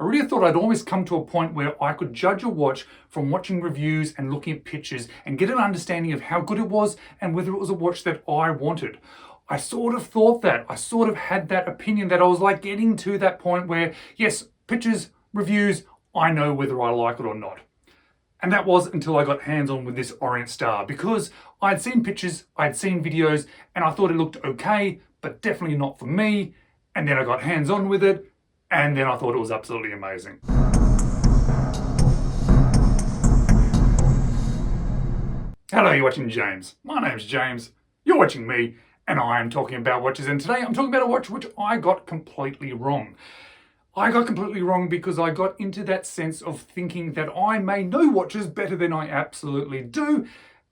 I really thought I'd always come to a point where I could judge a watch from watching reviews and looking at pictures and get an understanding of how good it was and whether it was a watch that I wanted. I sort of thought that. I sort of had that opinion that I was like getting to that point where, yes, pictures, reviews, I know whether I like it or not. And that was until I got hands-on with this Orient Star, because I'd seen pictures, I'd seen videos, and I thought it looked okay, but definitely not for me. And then I got hands-on with it, and then I thought it was absolutely amazing. Hello, you're watching James. My name's James, you're watching me, and I am talking about watches. And today I'm talking about a watch which I got completely wrong. I got completely wrong because I got into that sense of thinking that I may know watches better than I absolutely do.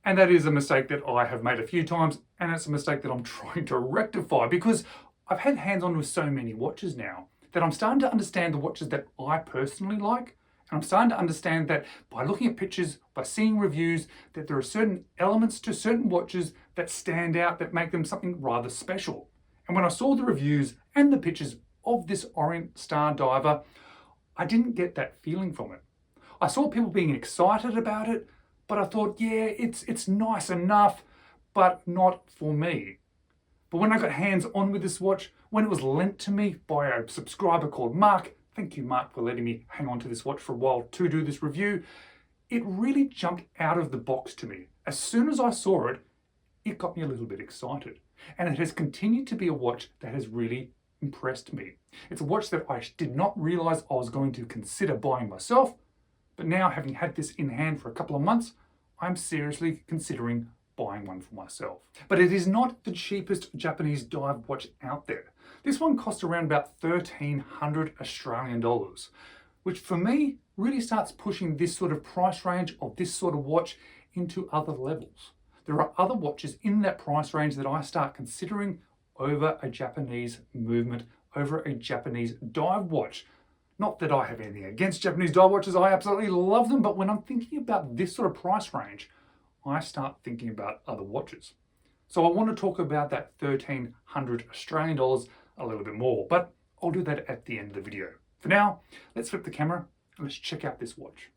And that is a mistake that I have made a few times, and it's a mistake that I'm trying to rectify, because I've had hands-on with so many watches now that I'm starting to understand the watches that I personally like. And I'm starting to understand that by looking at pictures, by seeing reviews, that there are certain elements to certain watches that stand out, that make them something rather special. And when I saw the reviews and the pictures of this Orient Star Diver, I didn't get that feeling from it. I saw people being excited about it, but I thought, yeah, it's nice enough, but not for me. But when I got hands-on with this watch, when it was lent to me by a subscriber called Mark, thank you Mark for letting me hang on to this watch for a while to do this review, it really jumped out of the box to me. As soon as I saw it, it got me a little bit excited. And it has continued to be a watch that has really impressed me. It's a watch that I did not realize I was going to consider buying myself, but now, having had this in hand for a couple of months, I'm seriously considering buying one for myself. But it is not the cheapest Japanese dive watch out there. This one costs around about 1,300 Australian dollars, which for me really starts pushing this sort of price range of this sort of watch into other levels. There are other watches in that price range that I start considering over a Japanese movement, over a Japanese dive watch. Not that I have anything against Japanese dive watches, I absolutely love them, but when I'm thinking about this sort of price range, I start thinking about other watches. So I want to talk about that 1,300 Australian dollars a little bit more, but I'll do that at the end of the video. For now, let's flip the camera and let's check out this watch.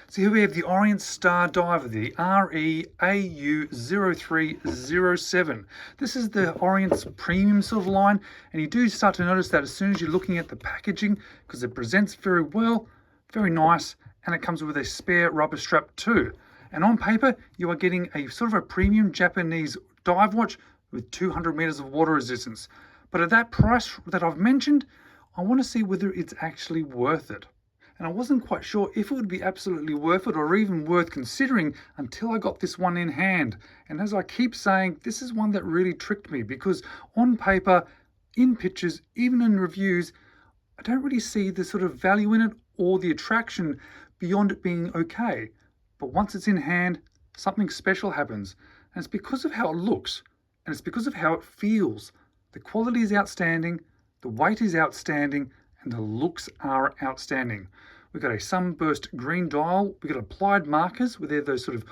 So here we have the Orient Star Diver, the RE AU0307. This is the Orient's premium silver line, and you do start to notice that as soon as you're looking at the packaging, because it presents very well, very nice, and it comes with a spare rubber strap too. And on paper, you are getting a sort of a premium Japanese dive watch with 200 meters of water resistance. But at that price that I've mentioned, I want to see whether it's actually worth it. And I wasn't quite sure if it would be absolutely worth it or even worth considering until I got this one in hand. And as I keep saying, this is one that really tricked me, because on paper, in pictures, even in reviews, I don't really see the sort of value in it or the attraction beyond it being okay. But once it's in hand, something special happens. And it's because of how it looks, and it's because of how it feels. The quality is outstanding, the weight is outstanding, and the looks are outstanding. We've got a sunburst green dial, we've got applied markers with those sort of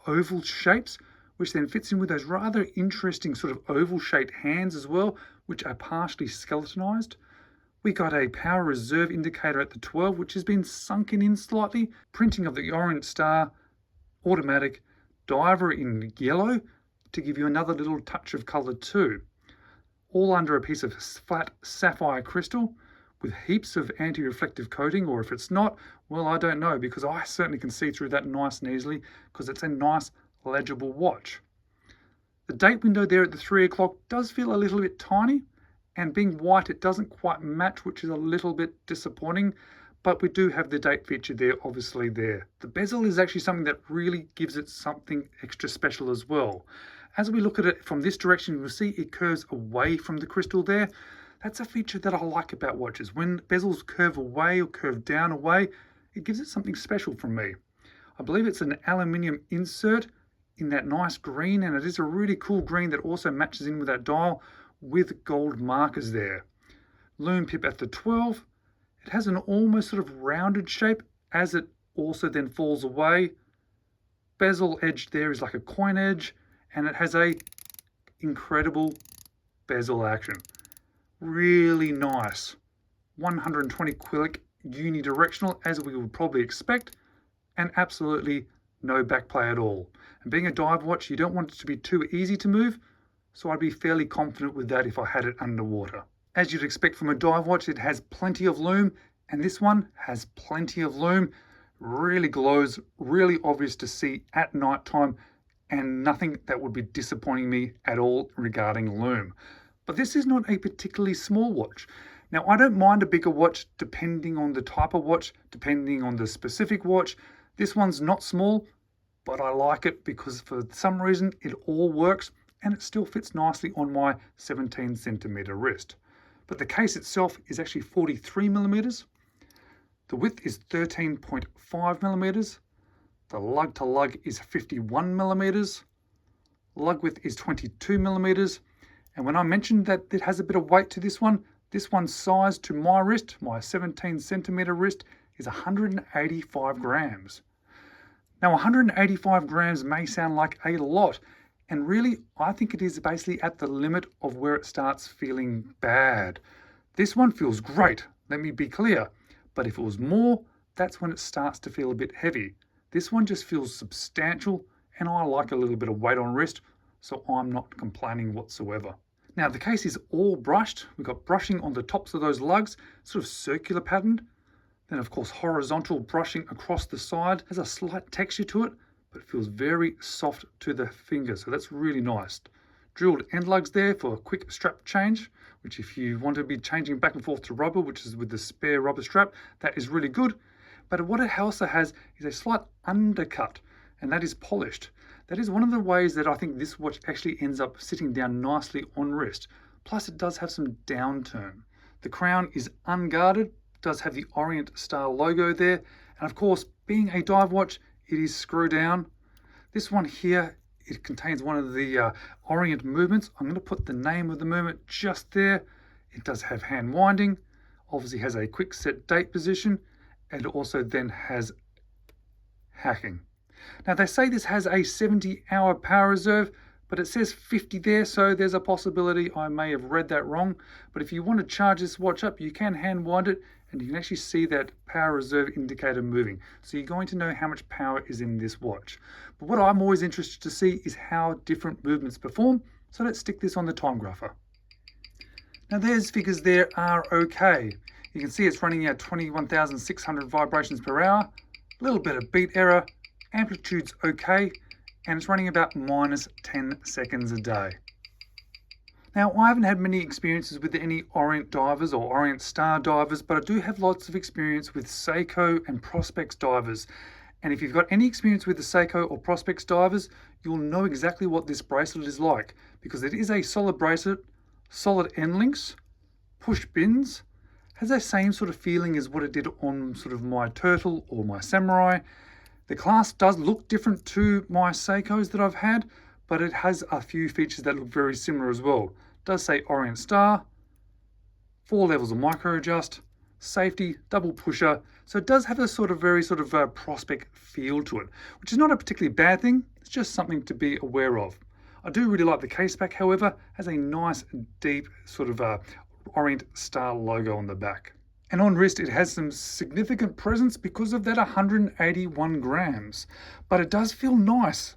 oval shapes, which then fits in with those rather interesting sort of oval shaped hands as well, which are partially skeletonized. We got a power reserve indicator at the 12, which has been sunken in slightly. Printing of the Orient Star, automatic, diver in yellow to give you another little touch of color too. All under a piece of flat sapphire crystal with heaps of anti-reflective coating, or if it's not, well, I don't know, because I certainly can see through that nice and easily, because it's a nice legible watch. The date window there at the 3 o'clock does feel a little bit tiny, and being white, it doesn't quite match, which is a little bit disappointing, but we do have the date feature there, obviously there. The bezel is actually something that really gives it something extra special as well. As we look at it from this direction, you'll see it curves away from the crystal there. That's a feature that I like about watches. When bezels curve away or curve down away, it gives it something special from me. I believe it's an aluminium insert in that nice green, and it is a really cool green that also matches in with that dial with gold markers there. Lume pip at the 12. It has an almost sort of rounded shape as it also then falls away. Bezel edge there is like a coin edge, and it has a incredible bezel action. Really nice. 120 quick unidirectional, as we would probably expect, and absolutely no back play at all. And being a dive watch, you don't want it to be too easy to move, so I'd be fairly confident with that if I had it underwater. As you'd expect from a dive watch, it has plenty of lume, and this one has plenty of lume. Really glows, really obvious to see at night time, and nothing that would be disappointing me at all regarding lume. But this is not a particularly small watch. Now, I don't mind a bigger watch depending on the type of watch, depending on the specific watch. This one's not small, but I like it because for some reason it all works and it still fits nicely on my 17 centimeter wrist. But the case itself is actually 43 millimeters. The width is 13.5 millimeters. The lug to lug is 51 millimeters. Lug width is 22 millimeters. And when I mentioned that it has a bit of weight to this one's size to my wrist, my 17 centimeter wrist, is 185 grams. Now 185 grams may sound like a lot, and really I think it is basically at the limit of where it starts feeling bad. This one feels great, let me be clear, but if it was more, that's when it starts to feel a bit heavy. This one just feels substantial, and I like a little bit of weight on wrist, so I'm not complaining whatsoever. Now the case is all brushed. We've got brushing on the tops of those lugs, sort of circular patterned. Then of course horizontal brushing across the side. Has a slight texture to it, but it feels very soft to the finger, so that's really nice. Drilled end lugs there for a quick strap change, which if you want to be changing back and forth to rubber, which is with the spare rubber strap, that is really good. But what it also has is a slight undercut, and that is polished. That is one of the ways that I think this watch actually ends up sitting down nicely on wrist. Plus it does have some downturn. The crown is unguarded, does have the Orient style logo there, and of course being a dive watch, it is screw down. This one here, it contains one of the Orient movements. I'm going to put the name of the movement just there. It does have hand winding, obviously has a quick set date position, and it also then has hacking. Now they say this has a 70-hour power reserve, but it says 50 there, so there's a possibility I may have read that wrong. But if you want to charge this watch up, you can hand wind it, and you can actually see that power reserve indicator moving. So you're going to know how much power is in this watch. But what I'm always interested to see is how different movements perform. So let's stick this on the time grapher. Now those figures there are okay. You can see it's running at 21,600 vibrations per hour, a little bit of beat error, amplitude's okay, and it's running about minus 10 seconds a day. Now, I haven't had many experiences with any Orient divers or Orient Star divers, but I do have lots of experience with Seiko and Prospex divers. And if you've got any experience with the Seiko or Prospex divers, you'll know exactly what this bracelet is like, because it is a solid bracelet, solid end links, push pins, has that same sort of feeling as what it did on sort of my Turtle or my Samurai. The clasp does look different to my Seikos that I've had, but it has a few features that look very similar as well. It does say Orient Star, 4 levels of micro adjust, safety, double pusher. So it does have a sort of very sort of Prospex feel to it, which is not a particularly bad thing. It's just something to be aware of. I do really like the case back, however, has a nice deep sort of Orient Star logo on the back. And on wrist, it has some significant presence because of that 181 grams. But it does feel nice.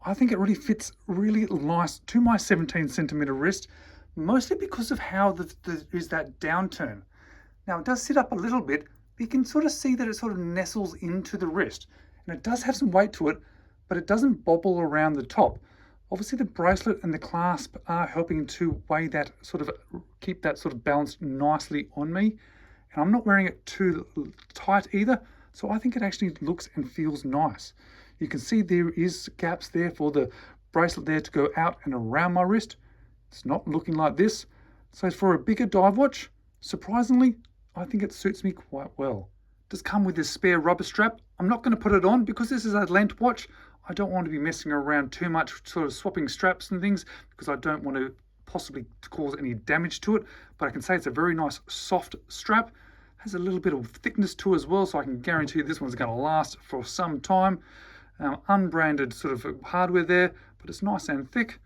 I think it really fits really nice to my 17 centimeter wrist, mostly because of how there is that downturn. Now, it does sit up a little bit, but you can sort of see that it sort of nestles into the wrist. And it does have some weight to it, but it doesn't bobble around the top. Obviously, the bracelet and the clasp are helping to weigh that sort of, keep that sort of balanced nicely on me. And I'm not wearing it too tight either, so I think it actually looks and feels nice. You can see there is gaps there for the bracelet there to go out and around my wrist. It's not looking like this. So for a bigger dive watch, surprisingly, I think it suits me quite well. It does come with this spare rubber strap. I'm not going to put it on because this is a Lent watch. I don't want to be messing around too much, sort of swapping straps and things, because I don't want to possibly cause any damage to it. But I can say it's a very nice soft strap. Has a little bit of thickness to it as well, so I can guarantee this one's going to last for some time. Unbranded sort of hardware there, but it's nice and thick,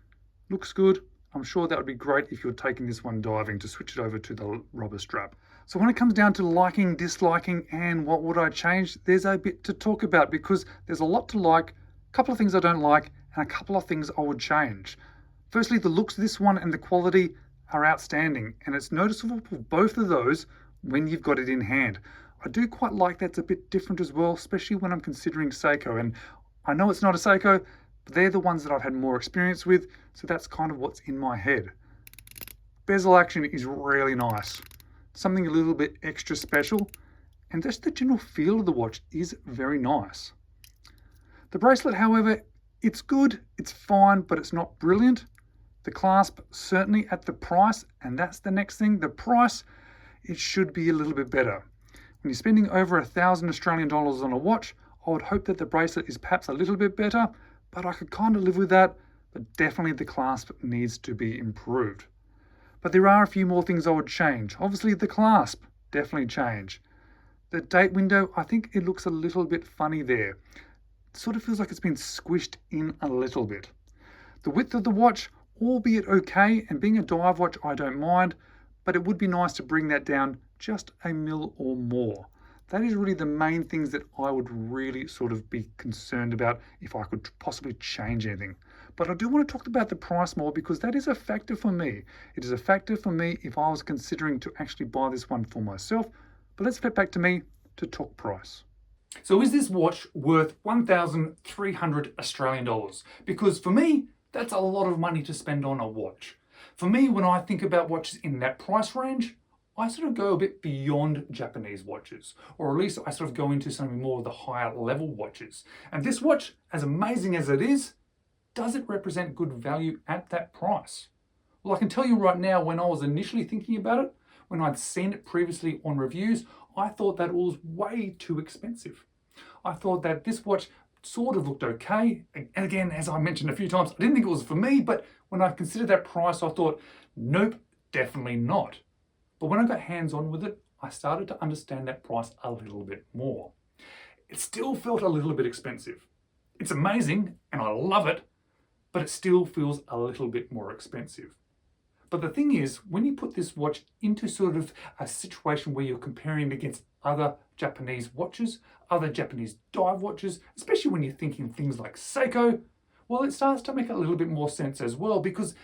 looks good. I'm sure that would be great if you're taking this one diving to switch it over to the rubber strap. So when it comes down to liking, disliking, and what would I change, there's a bit to talk about because there's a lot to like, a couple of things I don't like, and a couple of things I would change. Firstly, the looks of this one and the quality are outstanding, and it's noticeable for both of those when you've got it in hand. I do quite like that's a bit different as well, especially when I'm considering Seiko. And I know it's not a Seiko, but they're the ones that I've had more experience with, so that's kind of what's in my head. Bezel action is really nice. Something a little bit extra special, and just the general feel of the watch is very nice. The bracelet, however, it's good, it's fine, but it's not brilliant. The clasp, certainly at the price, and that's the next thing, the price, it should be a little bit better. When you're spending over $1,000 on a watch, I would hope that the bracelet is perhaps a little bit better, but I could kind of live with that, but definitely the clasp needs to be improved. But there are a few more things I would change. Obviously the clasp, definitely change. The date window, I think it looks a little bit funny there. It sort of feels like it's been squished in a little bit. The width of the watch, albeit okay, and being a dive watch I don't mind, but it would be nice to bring that down just a mil or more. That is really the main things that I would really sort of be concerned about if I could possibly change anything. But I do want to talk about the price more because that is a factor for me. It is a factor for me if I was considering to actually buy this one for myself. But let's flip back to me to talk price. So is this watch worth 1,300 Australian dollars? Because for me, that's a lot of money to spend on a watch. For me, when I think about watches in that price range, I sort of go a bit beyond Japanese watches, or at least I sort of go into something more of the higher level watches. And this watch, as amazing as it is, does it represent good value at that price? Well, I can tell you right now, when I was initially thinking about it, when I'd seen it previously on reviews, I thought that it was way too expensive. I thought that this watch sort of looked okay. And again, as I mentioned a few times, I didn't think it was for me, but when I considered that price, I thought, nope, definitely not. But when I got hands-on with it, I started to understand that price a little bit more. It still felt a little bit expensive. It's amazing and I love it, but it still feels a little bit more expensive. But the thing is, when you put this watch into sort of a situation where you're comparing it against other Japanese watches, other Japanese dive watches, especially when you're thinking things like Seiko, well, it starts to make a little bit more sense as well, because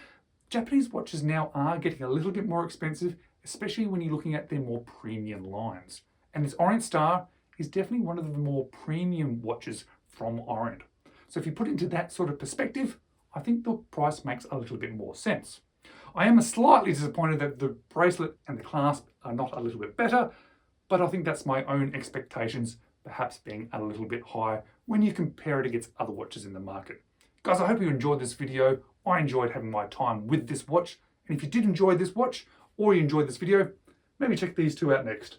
Japanese watches now are getting a little bit more expensive, especially when you're looking at their more premium lines. And this Orient Star is definitely one of the more premium watches from Orient. So if you put it into that sort of perspective, I think the price makes a little bit more sense. I am slightly disappointed that the bracelet and the clasp are not a little bit better, but I think that's my own expectations perhaps being a little bit high when you compare it against other watches in the market. Guys, I hope you enjoyed this video. I enjoyed having my time with this watch. And if you did enjoy this watch or you enjoyed this video, maybe check these two out next.